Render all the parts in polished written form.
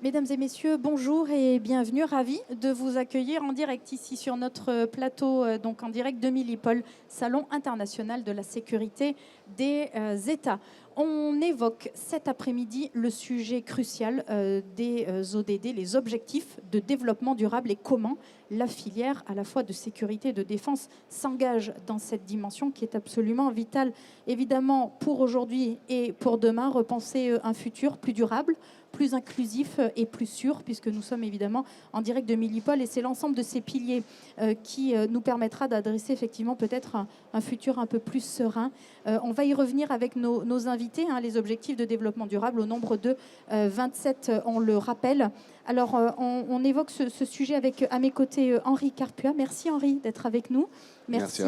Mesdames et messieurs, bonjour et bienvenue. Ravi de vous accueillir en direct ici sur notre plateau, donc en direct de Millipol, Salon international de la sécurité des États. On évoque cet après-midi le sujet crucial des ODD, les objectifs de développement durable et comment la filière à la fois de sécurité et de défense s'engage dans cette dimension qui est absolument vitale, évidemment, pour aujourd'hui et pour demain, repenser un futur plus durable, plus inclusif et plus sûr, puisque nous sommes évidemment en direct de Millipol et c'est l'ensemble de ces piliers qui nous permettra d'adresser effectivement peut-être un futur un peu plus serein. On va y revenir avec nos invités, les objectifs de développement durable au nombre de 27, on le rappelle. Alors, on évoque ce sujet avec, à mes côtés, Henri Carpua. Merci Henri d'être avec nous. Merci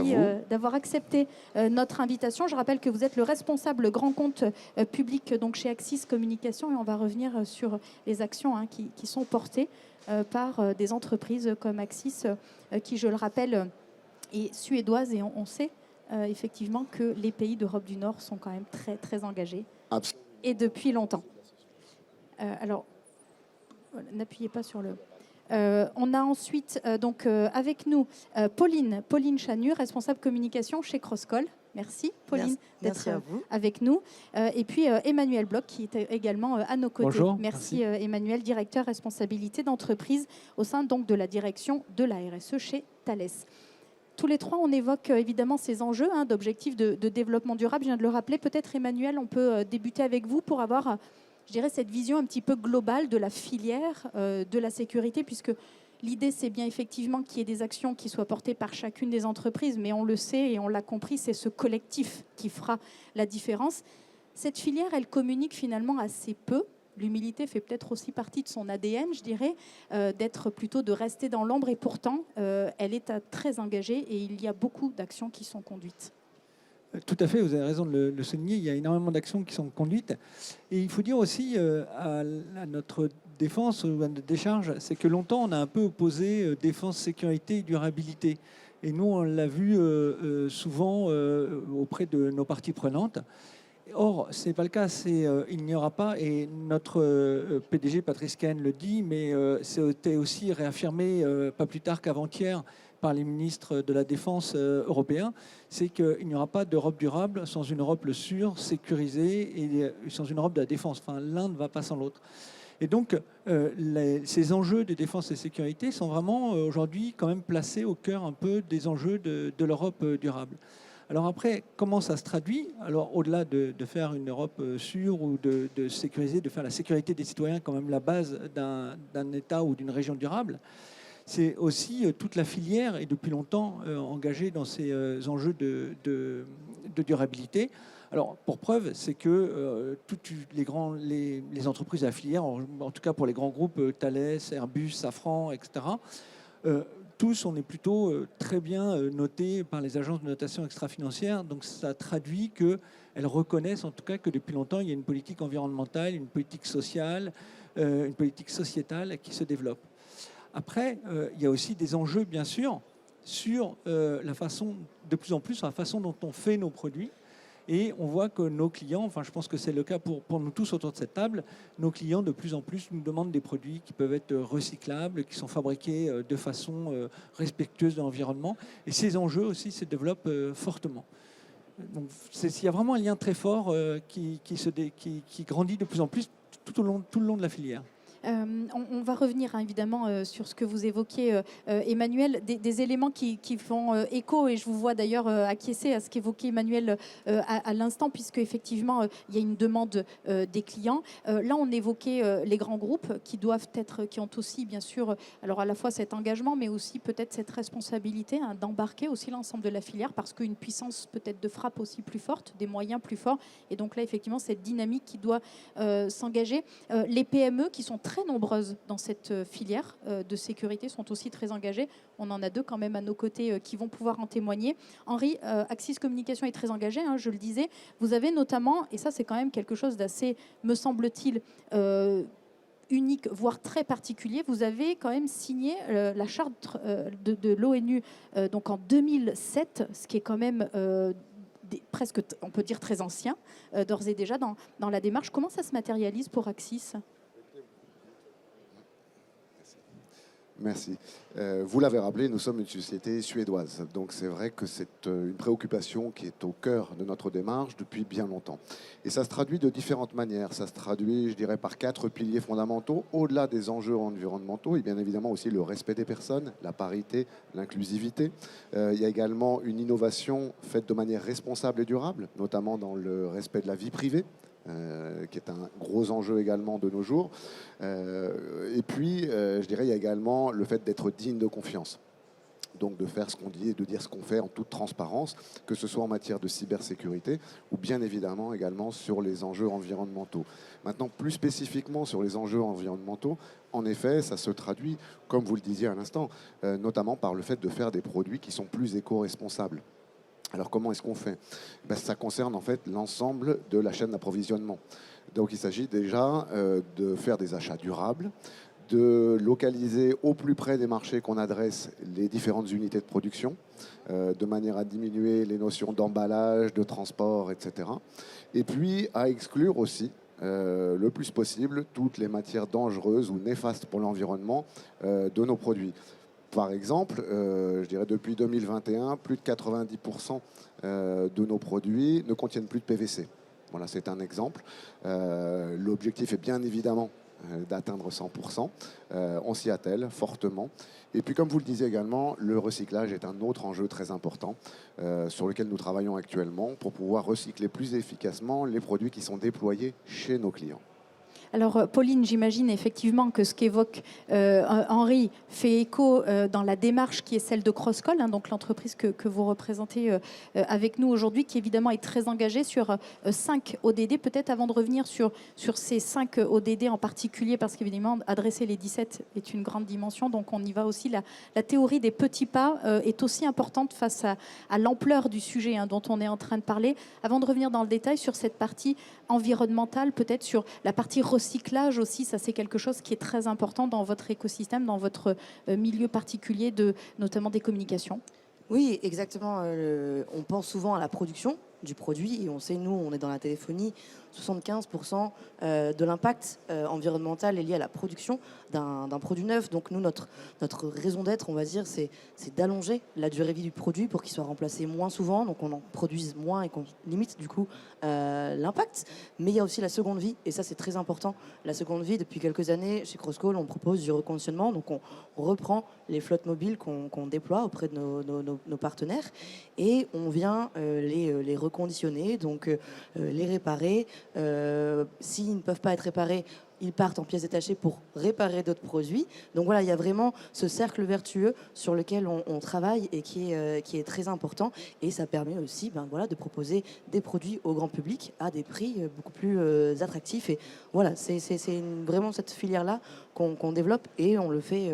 d'avoir accepté notre invitation. Je rappelle que vous êtes le responsable grand compte public donc chez Axis Communication et on va revenir sur les actions qui sont portées par des entreprises comme Axis qui, je le rappelle, est suédoise et on sait effectivement que les pays d'Europe du Nord sont quand même très, très engagés. Absolument. Et depuis longtemps. Alors, voilà, n'appuyez pas sur le... on a ensuite donc avec nous Pauline Chanu, responsable communication chez Crosscall. Merci Pauline d'être avec nous. Et puis Emmanuel Bloch qui est également à nos côtés. Bonjour, merci. Emmanuel, directeur responsabilité d'entreprise au sein donc de la direction de la RSE chez Thales. Tous les trois, on évoque évidemment ces enjeux d'objectifs de développement durable. Je viens de le rappeler. Peut-être Emmanuel, on peut débuter avec vous pour avoir... je dirais cette vision un petit peu globale de la filière de la sécurité, puisque l'idée, c'est bien effectivement qu'il y ait des actions qui soient portées par chacune des entreprises, mais on le sait et on l'a compris, c'est ce collectif qui fera la différence. Cette filière, elle communique finalement assez peu. L'humilité fait peut-être aussi partie de son ADN, je dirais, d'être plutôt de rester dans l'ombre, et pourtant, elle est très engagée et il y a beaucoup d'actions qui sont conduites. Tout à fait, vous avez raison de le souligner, il y a énormément d'actions qui sont conduites. Et il faut dire aussi à notre défense ou à notre décharge, c'est que longtemps on a un peu opposé défense, sécurité et durabilité. Et nous on l'a vu souvent auprès de nos parties prenantes. Or, ce n'est pas le cas, il n'y aura pas, et notre PDG Patrice Cahen le dit, mais c'était aussi réaffirmé pas plus tard qu'avant-hier par les ministres de la Défense européens, c'est qu'il n'y aura pas d'Europe durable sans une Europe sûre, sécurisée, et sans une Europe de la défense. Enfin, l'un ne va pas sans l'autre. Et donc, ces enjeux de défense et sécurité sont vraiment aujourd'hui quand même placés au cœur un peu des enjeux de l'Europe durable. Alors après, comment ça se traduit? Alors au-delà de faire une Europe sûre ou de sécuriser, de faire la sécurité des citoyens quand même la base d'un État ou d'une région durable, c'est aussi toute la filière et depuis longtemps engagée dans ces enjeux de durabilité. Alors pour preuve, c'est que toutes les entreprises de la filière, en tout cas pour les grands groupes Thales, Airbus, Safran, etc., tous, on est plutôt très bien notés par les agences de notation extra-financière. Donc ça traduit qu'elles reconnaissent en tout cas que depuis longtemps, il y a une politique environnementale, une politique sociale, une politique sociétale qui se développe. Après, il y a aussi des enjeux, bien sûr, sur la façon, de plus en plus, sur la façon dont on fait nos produits. Et on voit que nos clients, enfin je pense que c'est le cas pour nous tous autour de cette table, nos clients de plus en plus nous demandent des produits qui peuvent être recyclables, qui sont fabriqués de façon respectueuse de l'environnement. Et ces enjeux aussi se développent fortement. Donc il y a vraiment un lien très fort qui grandit de plus en plus tout le long de la filière. On va revenir évidemment sur ce que vous évoquiez, Emmanuel, des éléments qui font écho, et je vous vois d'ailleurs acquiescer à ce qu'évoquait Emmanuel à l'instant, puisque effectivement il y a une demande des clients. Là, on évoquait les grands groupes qui ont aussi bien sûr, alors à la fois cet engagement, mais aussi peut-être cette responsabilité d'embarquer aussi l'ensemble de la filière, parce qu'une puissance peut-être de frappe aussi plus forte, des moyens plus forts, et donc là effectivement cette dynamique qui doit s'engager. Les PME qui sont très nombreuses dans cette filière de sécurité sont aussi très engagées. On en a deux quand même à nos côtés qui vont pouvoir en témoigner. Henri, Axis Communication est très engagé, je le disais. Vous avez notamment, et ça c'est quand même quelque chose d'assez, me semble-t-il, unique, voire très particulier, vous avez quand même signé la charte de l'ONU donc en 2007, ce qui est quand même presque, on peut dire, très ancien, d'ores et déjà dans la démarche. Comment ça se matérialise pour Axis ? Merci. Vous l'avez rappelé, nous sommes une société suédoise. Donc c'est vrai que c'est une préoccupation qui est au cœur de notre démarche depuis bien longtemps. Et ça se traduit de différentes manières. Ça se traduit, je dirais, par 4 piliers fondamentaux, au-delà des enjeux environnementaux, et bien évidemment aussi le respect des personnes, la parité, l'inclusivité. Il y a également une innovation faite de manière responsable et durable, notamment dans le respect de la vie privée. Qui est un gros enjeu également de nos jours. Et puis, je dirais, il y a également le fait d'être digne de confiance. Donc de faire ce qu'on dit et de dire ce qu'on fait en toute transparence, que ce soit en matière de cybersécurité ou bien évidemment également sur les enjeux environnementaux. Maintenant, plus spécifiquement sur les enjeux environnementaux, en effet, ça se traduit, comme vous le disiez à l'instant, notamment par le fait de faire des produits qui sont plus éco-responsables. Alors comment est-ce qu'on fait ? Ça concerne en fait l'ensemble de la chaîne d'approvisionnement. Donc il s'agit déjà de faire des achats durables, de localiser au plus près des marchés qu'on adresse les différentes unités de production, de manière à diminuer les notions d'emballage, de transport, etc. Et puis à exclure aussi le plus possible toutes les matières dangereuses ou néfastes pour l'environnement de nos produits. Par exemple, je dirais depuis 2021, plus de 90% de nos produits ne contiennent plus de PVC. Voilà, c'est un exemple. L'objectif est bien évidemment d'atteindre 100%. On s'y attelle fortement. Et puis, comme vous le disiez également, le recyclage est un autre enjeu très important sur lequel nous travaillons actuellement pour pouvoir recycler plus efficacement les produits qui sont déployés chez nos clients. Alors, Pauline, j'imagine effectivement que ce qu'évoque Henri fait écho dans la démarche qui est celle de Crosscall, donc l'entreprise que vous représentez avec nous aujourd'hui, qui évidemment est très engagée sur 5 ODD. Peut-être avant de revenir sur ces 5 ODD en particulier, parce qu'évidemment, adresser les 17 est une grande dimension, donc on y va aussi. La théorie des petits pas est aussi importante face à l'ampleur du sujet dont on est en train de parler. Avant de revenir dans le détail sur cette partie environnementale, peut-être sur la partie recyclage aussi, ça c'est quelque chose qui est très important dans votre écosystème, dans votre milieu particulier, notamment des communications. Oui, exactement. On pense souvent à la production du produit et on sait, nous, on est dans la téléphonie, 75% de l'impact environnemental est lié à la production d'un produit neuf. Donc nous, notre raison d'être, on va dire, c'est d'allonger la durée de vie du produit pour qu'il soit remplacé moins souvent, donc on en produise moins et qu'on limite du coup l'impact. Mais il y a aussi la seconde vie, et ça c'est très important. La seconde vie, depuis quelques années, chez Crosscall, on propose du reconditionnement, donc on reprend les flottes mobiles qu'on déploie auprès de nos partenaires et on vient les reconditionner, donc les réparer. S'ils ne peuvent pas être réparés, ils partent en pièces détachées pour réparer d'autres produits. Donc voilà, il y a vraiment ce cercle vertueux sur lequel on travaille et qui est très important. Et ça permet aussi de proposer des produits au grand public à des prix beaucoup plus attractifs. Et voilà, c'est vraiment cette filière-là qu'on développe et on le fait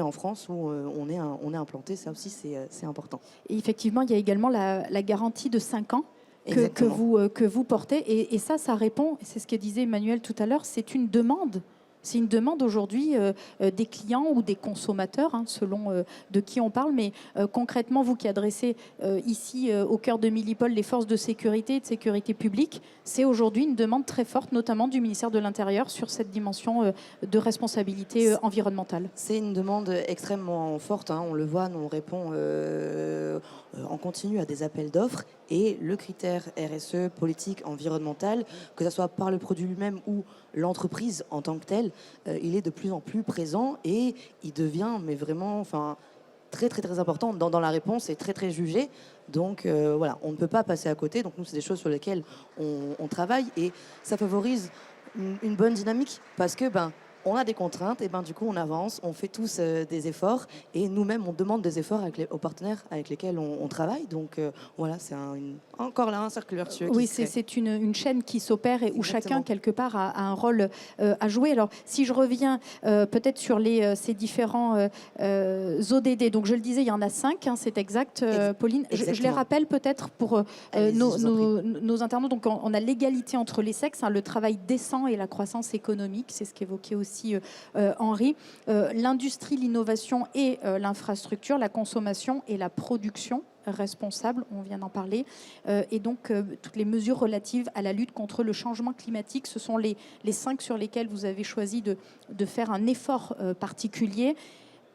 en France où on est implanté. Ça aussi, c'est important. Et effectivement, il y a également la garantie de 5 ans. Que vous portez. Et ça répond, c'est ce que disait Emmanuel tout à l'heure, c'est une demande. C'est une demande aujourd'hui des clients ou des consommateurs, selon de qui on parle. Mais concrètement, vous qui adressez ici, au cœur de Milipol, les forces de sécurité et de sécurité publique, c'est aujourd'hui une demande très forte, notamment du ministère de l'Intérieur, sur cette dimension de responsabilité environnementale. C'est une demande extrêmement forte. On le voit, nous on répond en continu à des appels d'offres. Et le critère RSE, politique, environnementale, que ce soit par le produit lui-même ou l'entreprise en tant que telle, il est de plus en plus présent et il devient vraiment très, très, très important dans la réponse et très, très jugé. Donc voilà, on ne peut pas passer à côté. Donc nous, c'est des choses sur lesquelles on travaille et ça favorise une bonne dynamique parce que on a des contraintes, et du coup on avance, on fait tous des efforts et nous-mêmes on demande des efforts aux partenaires avec lesquels on travaille. Donc voilà, c'est encore là un cercle vertueux. Oui, c'est une chaîne qui s'opère et où chacun quelque part a un rôle à jouer. Alors si je reviens peut-être sur ces différents ODD, donc je le disais, il y en a 5, c'est exact, Pauline. Je les rappelle peut-être pour nos internautes. Donc on a l'égalité entre les sexes, le travail décent et la croissance économique, c'est ce qu'évoquait aussi Henri, l'industrie, l'innovation et l'infrastructure, la consommation et la production responsable, on vient d'en parler, et donc toutes les mesures relatives à la lutte contre le changement climatique. Ce sont les 5 sur lesquels vous avez choisi de faire un effort particulier.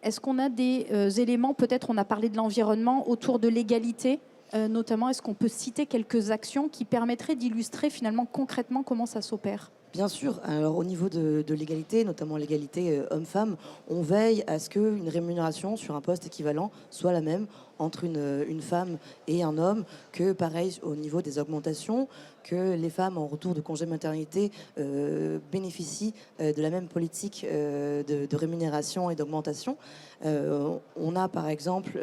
Est-ce qu'on a des éléments, peut-être on a parlé de l'environnement, autour de l'égalité notamment, est-ce qu'on peut citer quelques actions qui permettraient d'illustrer finalement concrètement comment ça s'opère ? Bien sûr. Alors, au niveau de l'égalité, notamment l'égalité homme-femme, on veille à ce qu'une rémunération sur un poste équivalent soit la même entre une femme et un homme, que pareil au niveau des augmentations, que les femmes en retour de congé maternité bénéficient de la même politique de rémunération et d'augmentation. On a par exemple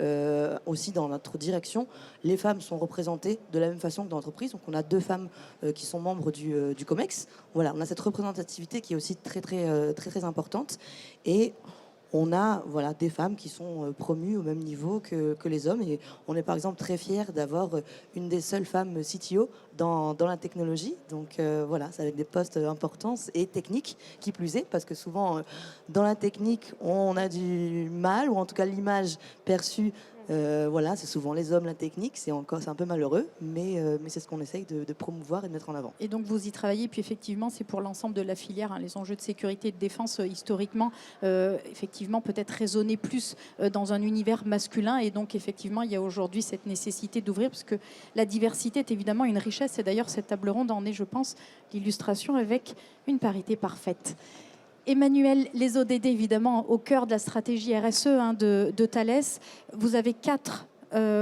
aussi dans notre direction, les femmes sont représentées de la même façon que dans l'entreprise. Donc on a 2 femmes qui sont membres du COMEX. Voilà, on a cette représentativité qui est aussi très importante. Et on a des femmes qui sont promues au même niveau que les hommes. Et on est par exemple très fiers d'avoir une des seules femmes CTO dans la technologie. Donc voilà, c'est avec des postes importants et techniques qui plus est, parce que souvent dans la technique, on a du mal, ou en tout cas l'image perçue, c'est souvent les hommes, la technique, c'est un peu malheureux, mais c'est ce qu'on essaye de promouvoir et de mettre en avant. Et donc vous y travaillez, puis effectivement c'est pour l'ensemble de la filière, hein, les enjeux de sécurité et de défense historiquement, effectivement peut-être résonner plus dans un univers masculin, et donc effectivement il y a aujourd'hui cette nécessité d'ouvrir, parce que la diversité est évidemment une richesse, et d'ailleurs cette table ronde en est, je pense, l'illustration avec une parité parfaite. Emmanuel, les ODD, évidemment, au cœur de la stratégie RSE de Thales. Vous avez 4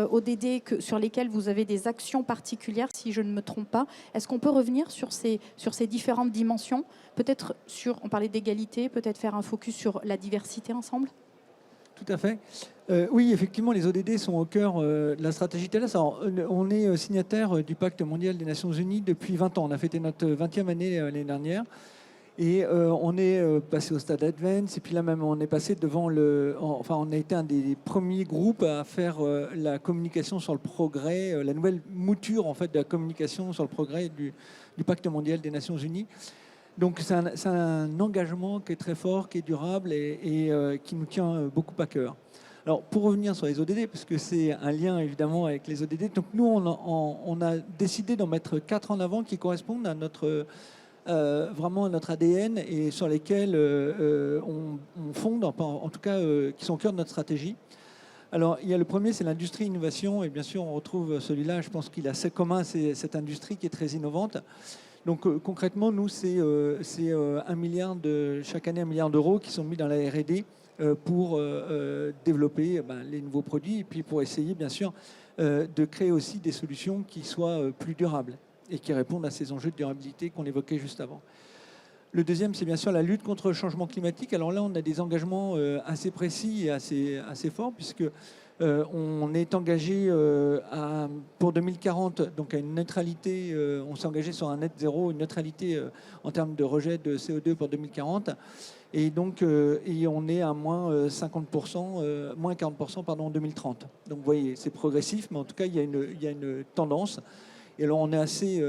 ODD sur lesquels vous avez des actions particulières, si je ne me trompe pas. Est-ce qu'on peut revenir sur ces différentes dimensions ? Peut-être on parlait d'égalité, peut-être faire un focus sur la diversité ensemble ? Tout à fait. Oui, effectivement, les ODD sont au cœur de la stratégie Thales. Alors, on est signataire du Pacte mondial des Nations Unies depuis 20 ans. On a fêté notre 20e année l'année dernière. Et on est passé au stade Advance, et puis là même on est passé devant on a été un des premiers groupes à faire la communication sur le progrès, la nouvelle mouture en fait de la communication sur le progrès du Pacte mondial des Nations Unies. Donc c'est un engagement qui est très fort, qui est durable et qui nous tient beaucoup à cœur. Alors pour revenir sur les ODD, parce que c'est un lien évidemment avec les ODD, donc nous on a décidé d'en mettre 4 en avant qui correspondent à vraiment notre ADN, et sur lesquels on fonde, en tout cas qui sont au cœur de notre stratégie. Alors il y a le premier, c'est l'industrie innovation, et bien sûr on retrouve celui-là, je pense qu'il a assez commun, c'est cette industrie qui est très innovante. Donc concrètement, nous c'est chaque année 1 milliard d'euros qui sont mis dans la R&D pour développer les nouveaux produits, et puis pour essayer bien sûr de créer aussi des solutions qui soient plus durables et qui répondent à ces enjeux de durabilité qu'on évoquait juste avant. Le deuxième, c'est bien sûr la lutte contre le changement climatique. Alors là, on a des engagements assez précis et assez forts, puisque on est engagé pour 2040, donc à une neutralité, on s'est engagé sur un net zéro, une neutralité en termes de rejet de CO2 pour 2040. Et donc, on est à moins 40% en 2030. Donc vous voyez, c'est progressif, mais en tout cas, il y a une tendance. Et alors, on est assez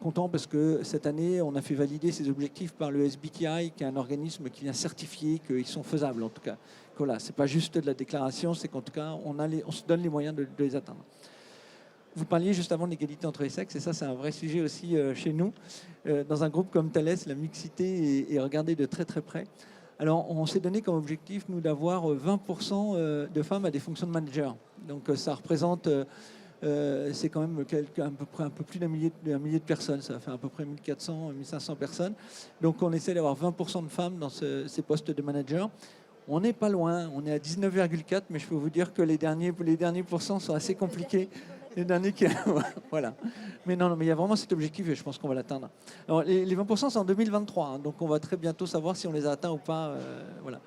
content parce que cette année, on a fait valider ces objectifs par le SBTI, qui est un organisme qui vient certifier qu'ils sont faisables, en tout cas. Voilà, ce n'est pas juste de la déclaration, c'est qu'en tout cas, on se donne les moyens de les atteindre. Vous parliez juste avant de l'égalité entre les sexes, et ça, c'est un vrai sujet aussi chez nous. Dans un groupe comme Thales, la mixité est regardée de très très près. Alors, on s'est donné comme objectif, nous, d'avoir 20% de femmes à des fonctions de manager. Donc, ça représente... c'est quand même un peu plus d'un millier de personnes, ça fait à peu près 1400, 1500 personnes. Donc on essaie d'avoir 20% de femmes dans ces postes de manager. On n'est pas loin, on est à 19,4, mais je peux vous dire que les derniers pourcents sont assez compliqués. Les derniers qui... voilà. Mais non, mais il y a vraiment cet objectif et je pense qu'on va l'atteindre. Alors, les 20%, c'est en 2023, hein, donc on va très bientôt savoir si on les a atteints ou pas. Voilà.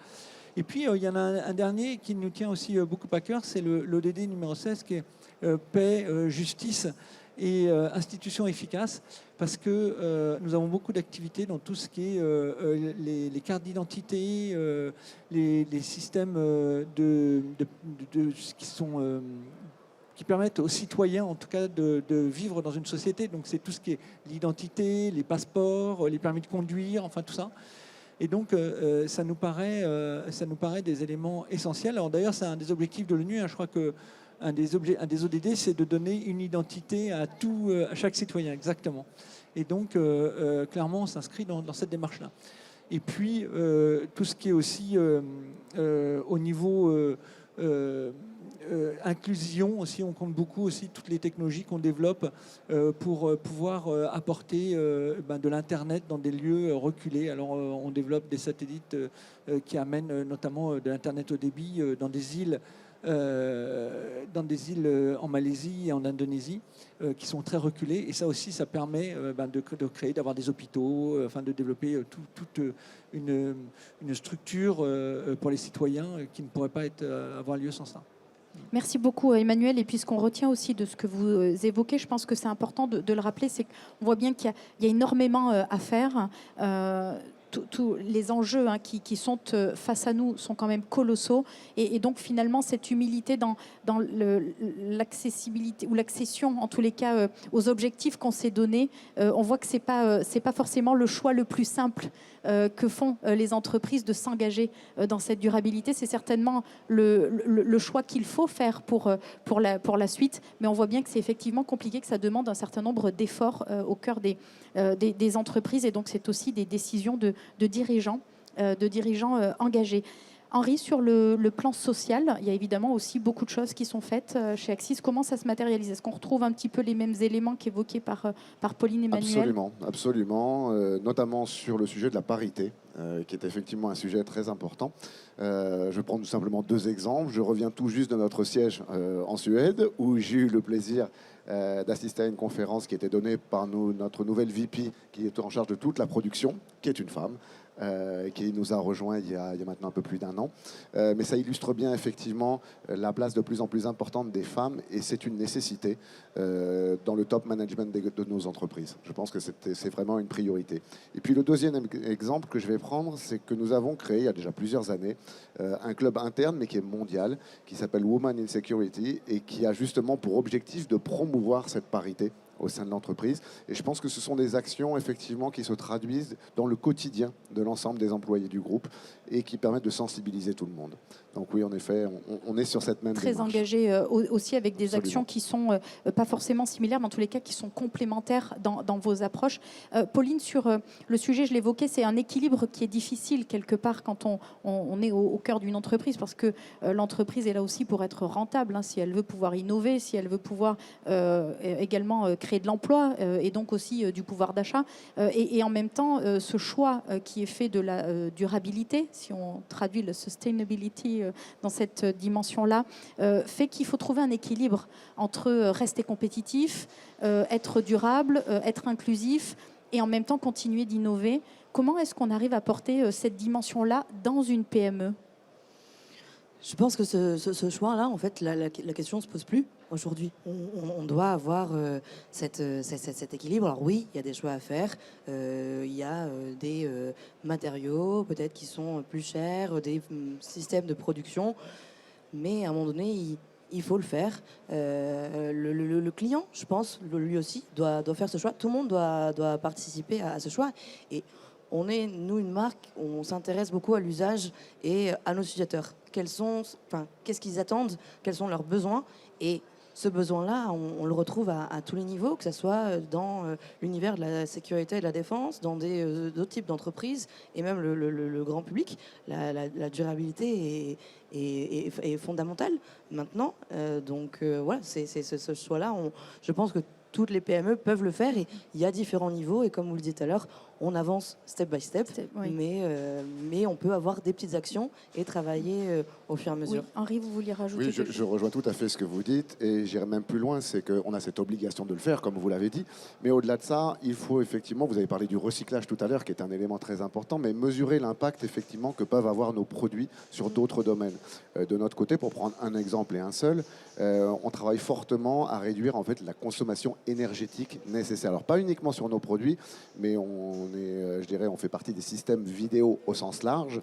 Et puis, il y en a un dernier qui nous tient aussi beaucoup à cœur, c'est l'ODD numéro 16, qui est paix, justice et institutions efficaces, parce que nous avons beaucoup d'activités dans tout ce qui est les cartes d'identité, les systèmes qui permettent aux citoyens, en tout cas, de vivre dans une société. Donc, c'est tout ce qui est l'identité, les passeports, les permis de conduire, enfin tout ça. Et donc, ça nous paraît des éléments essentiels. Alors d'ailleurs, c'est un des objectifs de l'ONU. Hein. Je crois que un des ODD, c'est de donner une identité à chaque citoyen, exactement. Et donc, clairement, on s'inscrit dans cette démarche-là. Et puis, tout ce qui est aussi au niveau inclusion, aussi, on compte beaucoup aussi toutes les technologies qu'on développe pour pouvoir apporter de l'Internet dans des lieux reculés. Alors, on développe des satellites qui amènent notamment de l'Internet au débit dans des îles en Malaisie et en Indonésie qui sont très reculées. Et ça aussi, ça permet de créer, d'avoir des hôpitaux, de développer toute une structure pour les citoyens qui ne pourrait pas avoir lieu sans ça. Merci beaucoup Emmanuel. Et puis ce qu'on retient aussi de ce que vous évoquez, je pense que c'est important de le rappeler, c'est qu'on voit bien qu'il y a énormément à faire. Tous les enjeux qui sont face à nous sont quand même colossaux. Et donc finalement, cette humilité dans l'accessibilité ou l'accession, en tous les cas, aux objectifs qu'on s'est donnés, on voit que c'est pas forcément le choix le plus simple que font les entreprises de s'engager dans cette durabilité. C'est certainement le choix qu'il faut faire pour la suite. Mais on voit bien que c'est effectivement compliqué, que ça demande un certain nombre d'efforts au cœur des entreprises. Et donc, c'est aussi des décisions de dirigeants engagés. Henri, sur le plan social, il y a évidemment aussi beaucoup de choses qui sont faites chez Axis. Comment ça se matérialise? Est-ce qu'on retrouve un petit peu les mêmes éléments qu'évoqués par Pauline et Emmanuel? Absolument, notamment sur le sujet de la parité, qui est effectivement un sujet très important. Je vais prendre tout simplement 2 exemples. Je reviens tout juste de notre siège en Suède, où j'ai eu le plaisir d'assister à une conférence qui était donnée par notre nouvelle VP, qui est en charge de toute la production, qui est une femme. Qui nous a rejoint il y a maintenant un peu plus d'1 an. Mais ça illustre bien effectivement la place de plus en plus importante des femmes, et c'est une nécessité dans le top management de nos entreprises. Je pense que c'est vraiment une priorité. Et puis le deuxième exemple que je vais prendre, c'est que nous avons créé il y a déjà plusieurs années un club interne, mais qui est mondial, qui s'appelle Women in Security, et qui a justement pour objectif de promouvoir cette parité au sein de l'entreprise. Et je pense que ce sont des actions effectivement qui se traduisent dans le quotidien de l'ensemble des employés du groupe et qui permettent de sensibiliser tout le monde. Donc oui, en effet, on est sur cette même très démarche. Engagé aussi avec des Absolument. Actions qui sont pas forcément similaires, mais en tous les cas qui sont complémentaires dans vos approches. Pauline, sur le sujet, je l'évoquais, c'est un équilibre qui est difficile quelque part quand on est au cœur d'une entreprise, parce que l'entreprise est là aussi pour être rentable, si elle veut pouvoir innover, si elle veut pouvoir également créer de l'emploi et donc aussi du pouvoir d'achat. Et en même temps, ce choix qui est fait de la durabilité, si on traduit le sustainability dans cette dimension-là, fait qu'il faut trouver un équilibre entre rester compétitif, être durable, être inclusif et en même temps continuer d'innover. Comment est-ce qu'on arrive à porter cette dimension-là dans une PME ? Je pense que ce choix-là, en fait, la question ne se pose plus aujourd'hui. On doit avoir cet équilibre. Alors oui, il y a des choix à faire. Il y a des matériaux peut-être qui sont plus chers, des systèmes de production. Mais à un moment donné, il faut le faire. Le client, je pense, lui aussi, doit faire ce choix. Tout le monde doit participer à ce choix. Et on est, nous, une marque, on s'intéresse beaucoup à l'usage et à nos utilisateurs. Qu'est-ce qu'ils attendent, quels sont leurs besoins. Et ce besoin-là, on le retrouve à tous les niveaux, que ce soit dans l'univers de la sécurité et de la défense, dans d'autres types d'entreprises, et même le grand public. La durabilité est fondamentale maintenant. Voilà, c'est ce choix-là. Je pense que toutes les PME peuvent le faire, et il y a différents niveaux, et comme vous le disiez tout à l'heure, on avance step by step, oui. mais on peut avoir des petites actions et travailler au fur et à mesure. Oui. Henri, vous vouliez rajouter Oui, quelque chose ? je rejoins tout à fait ce que vous dites, et j'irai même plus loin, c'est qu'on a cette obligation de le faire, comme vous l'avez dit, mais au-delà de ça, il faut effectivement, vous avez parlé du recyclage tout à l'heure, qui est un élément très important, mais mesurer l'impact effectivement que peuvent avoir nos produits sur d'autres domaines. De notre côté, pour prendre un exemple et un seul, on travaille fortement à réduire en fait la consommation énergétique nécessaire. Alors pas uniquement sur nos produits, mais on fait partie des systèmes vidéo au sens large,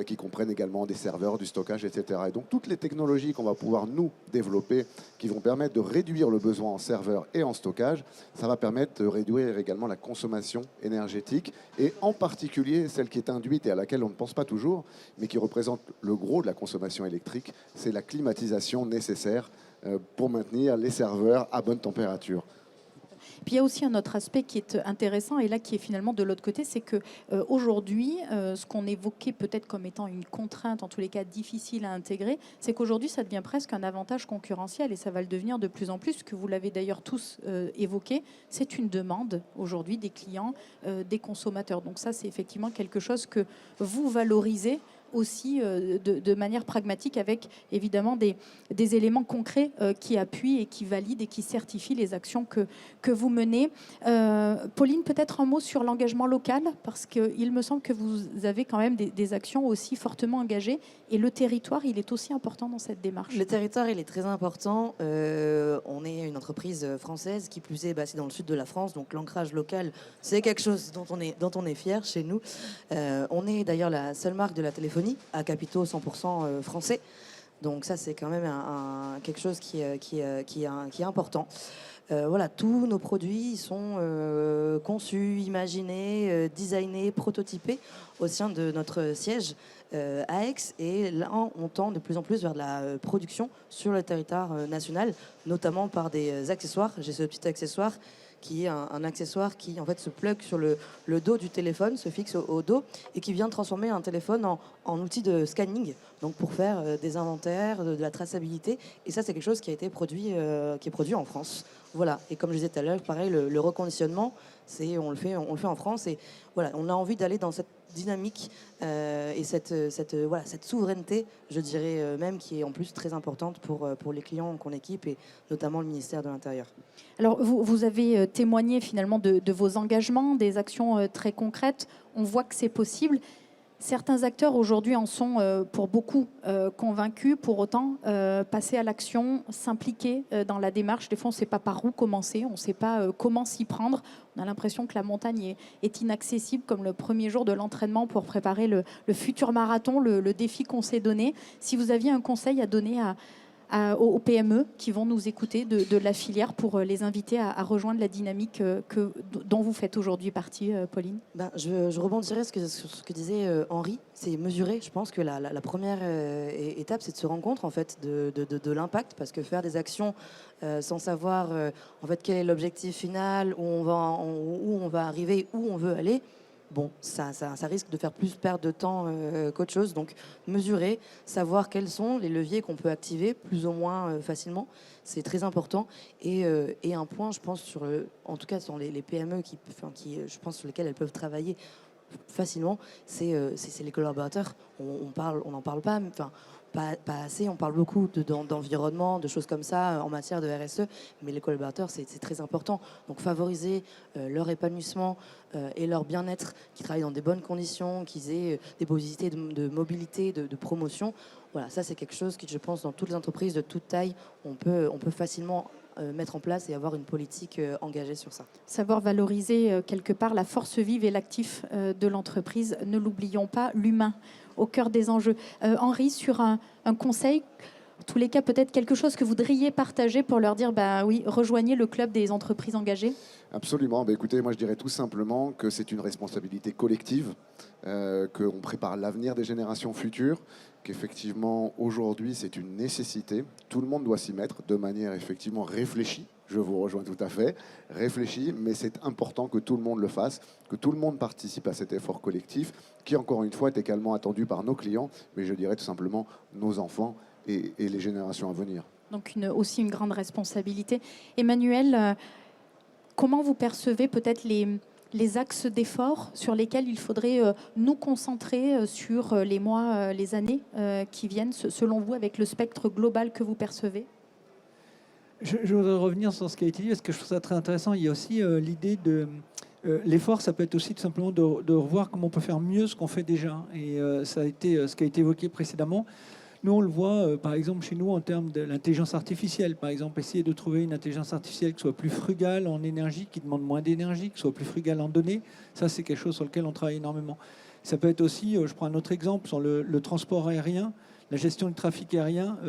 qui comprennent également des serveurs, du stockage, etc. Et donc toutes les technologies qu'on va pouvoir nous développer, qui vont permettre de réduire le besoin en serveurs et en stockage, ça va permettre de réduire également la consommation énergétique, et en particulier celle qui est induite et à laquelle on ne pense pas toujours, mais qui représente le gros de la consommation électrique, c'est la climatisation nécessaire pour maintenir les serveurs à bonne température. Puis il y a aussi un autre aspect qui est intéressant et là qui est finalement de l'autre côté, c'est que aujourd'hui, ce qu'on évoquait peut-être comme étant une contrainte, en tous les cas difficile à intégrer, c'est qu'aujourd'hui ça devient presque un avantage concurrentiel et ça va le devenir de plus en plus, que vous l'avez d'ailleurs tous évoqué, c'est une demande aujourd'hui des clients, des consommateurs. Donc ça c'est effectivement quelque chose que vous valorisez aussi de manière pragmatique avec évidemment des éléments concrets qui appuient et qui valident et qui certifient les actions que vous menez. Pauline, peut-être un mot sur l'engagement local, parce qu'il me semble que vous avez quand même des actions aussi fortement engagées et le territoire, il est aussi important dans cette démarche. Le territoire, il est très important. On est une entreprise française, qui plus est, c'est dans le sud de la France, donc l'ancrage local, c'est quelque chose dont on est fier chez nous. On est d'ailleurs la seule marque de la téléphonie à capitaux 100% français. Donc ça, c'est quand même quelque chose qui est important. Voilà, tous nos produits sont conçus, imaginés, designés, prototypés au sein de notre siège à Aix. Et là, on tend de plus en plus vers de la production sur le territoire national, notamment par des accessoires. J'ai ce petit accessoire qui est un accessoire qui en fait se plug sur le dos du téléphone, se fixe au dos et qui vient transformer un téléphone en outil de scanning, donc pour faire des inventaires, de la traçabilité. Et ça, c'est quelque chose qui a été produit, qui est produit en France. Voilà. Et comme je disais tout à l'heure, pareil, le reconditionnement, on le fait en France. Et voilà, on a envie d'aller dans cette dynamique et cette souveraineté, je dirais même, qui est en plus très importante pour les clients qu'on équipe et notamment le ministère de l'Intérieur. Alors, vous avez témoigné finalement de vos engagements, des actions très concrètes. On voit que c'est possible. Certains acteurs aujourd'hui en sont pour beaucoup convaincus. Pour autant, passer à l'action, s'impliquer dans la démarche, des fois on ne sait pas par où commencer, on ne sait pas comment s'y prendre. On a l'impression que la montagne est inaccessible, comme le premier jour de l'entraînement pour préparer le futur marathon, le défi qu'on s'est donné. Si vous aviez un conseil à donner aux PME qui vont nous écouter de la filière pour les inviter à rejoindre la dynamique dont vous faites aujourd'hui partie, Pauline? Je rebondirais sur ce que disait Henri. C'est mesurer. Je pense que la première étape, c'est de se rendre compte en fait, de l'impact, parce que faire des actions sans savoir en fait, quel est l'objectif final, où on va arriver, où on veut aller, bon, ça risque de faire plus perdre de temps qu'autre chose. Donc, mesurer, savoir quels sont les leviers qu'on peut activer plus ou moins facilement, c'est très important. Et un point, je pense, en tout cas sur les PME je pense, sur lesquels elles peuvent travailler facilement, c'est les collaborateurs. On n'en parle pas, mais, pas assez. On parle beaucoup d'environnement, de choses comme ça en matière de RSE, mais les collaborateurs, c'est très important. Donc favoriser leur épanouissement et leur bien-être, qu'ils travaillent dans des bonnes conditions, qu'ils aient des possibilités de mobilité, de promotion. Voilà, ça c'est quelque chose qui, je pense, dans toutes les entreprises de toute taille, on peut facilement mettre en place et avoir une politique engagée sur ça. Savoir valoriser quelque part la force vive et l'actif de l'entreprise. Ne l'oublions pas, l'humain au cœur des enjeux. Henri, sur un conseil, en tous les cas peut-être quelque chose que vous voudriez partager pour leur dire, oui, rejoignez le club des entreprises engagées. Absolument. Écoutez, moi je dirais tout simplement que c'est une responsabilité collective, qu'on prépare l'avenir des générations futures, qu'effectivement aujourd'hui c'est une nécessité. Tout le monde doit s'y mettre de manière effectivement réfléchie. Je vous rejoins tout à fait, réfléchi, mais c'est important que tout le monde le fasse, que tout le monde participe à cet effort collectif, qui encore une fois est également attendu par nos clients, mais je dirais tout simplement nos enfants et les générations à venir. Donc aussi une grande responsabilité. Emmanuel, comment vous percevez peut-être les axes d'effort sur lesquels il faudrait nous concentrer sur les mois, les années qui viennent, selon vous, avec le spectre global que vous percevez? Je voudrais revenir sur ce qui a été dit, parce que je trouve ça très intéressant. Il y a aussi l'idée de... l'effort, ça peut être aussi tout simplement de revoir comment on peut faire mieux ce qu'on fait déjà. Et ça a été ce qui a été évoqué précédemment. Nous, on le voit, par exemple, chez nous, en termes de l'intelligence artificielle. Par exemple, essayer de trouver une intelligence artificielle qui soit plus frugale en énergie, qui demande moins d'énergie, qui soit plus frugale en données. Ça, c'est quelque chose sur lequel on travaille énormément. Ça peut être aussi, je prends un autre exemple, sur le transport aérien, la gestion du trafic aérien,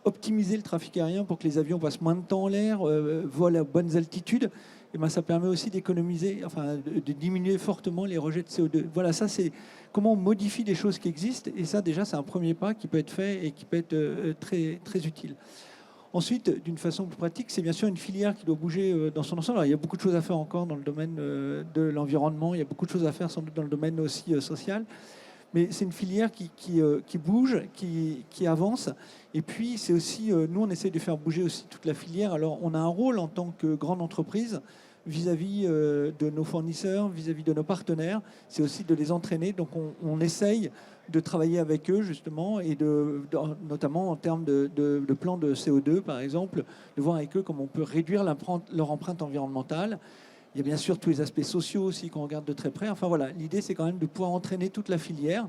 optimiser le trafic aérien pour que les avions passent moins de temps en l'air, volent à bonnes altitudes. Et ça permet aussi d'économiser, de diminuer fortement les rejets de CO2. Voilà, ça c'est comment on modifie des choses qui existent. Et ça déjà, c'est un premier pas qui peut être fait et qui peut être très, très utile. Ensuite, d'une façon plus pratique, c'est bien sûr une filière qui doit bouger dans son ensemble. Alors, il y a beaucoup de choses à faire encore dans le domaine de l'environnement, il y a beaucoup de choses à faire sans doute dans le domaine aussi social. Mais c'est une filière qui bouge, qui avance. Et puis, c'est aussi, nous, on essaie de faire bouger aussi toute la filière. Alors, on a un rôle en tant que grande entreprise vis-à-vis de nos fournisseurs, vis-à-vis de nos partenaires. C'est aussi de les entraîner. Donc, on essaye de travailler avec eux, justement, et notamment en termes de plan de CO2, par exemple, de voir avec eux comment on peut réduire leur empreinte environnementale. Il y a bien sûr tous les aspects sociaux aussi qu'on regarde de très près. Enfin voilà, l'idée c'est quand même de pouvoir entraîner toute la filière.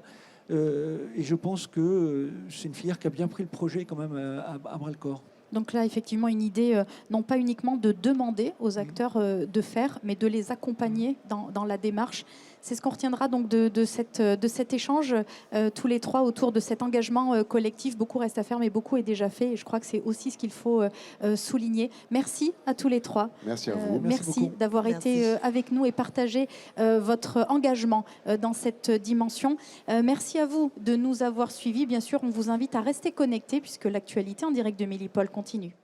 Et je pense que c'est une filière qui a bien pris le projet quand même à bras le corps. Donc là, effectivement, une idée, non pas uniquement de demander aux acteurs de faire, mais de les accompagner dans la démarche. C'est ce qu'on retiendra donc de cet échange, tous les trois, autour de cet engagement collectif. Beaucoup reste à faire, mais beaucoup est déjà fait. Et je crois que c'est aussi ce qu'il faut souligner. Merci à tous les trois. Merci à vous. Merci d'avoir été avec nous et partager votre engagement dans cette dimension. Merci à vous de nous avoir suivis. Bien sûr, on vous invite à rester connectés puisque l'actualité en direct de Millipol continue.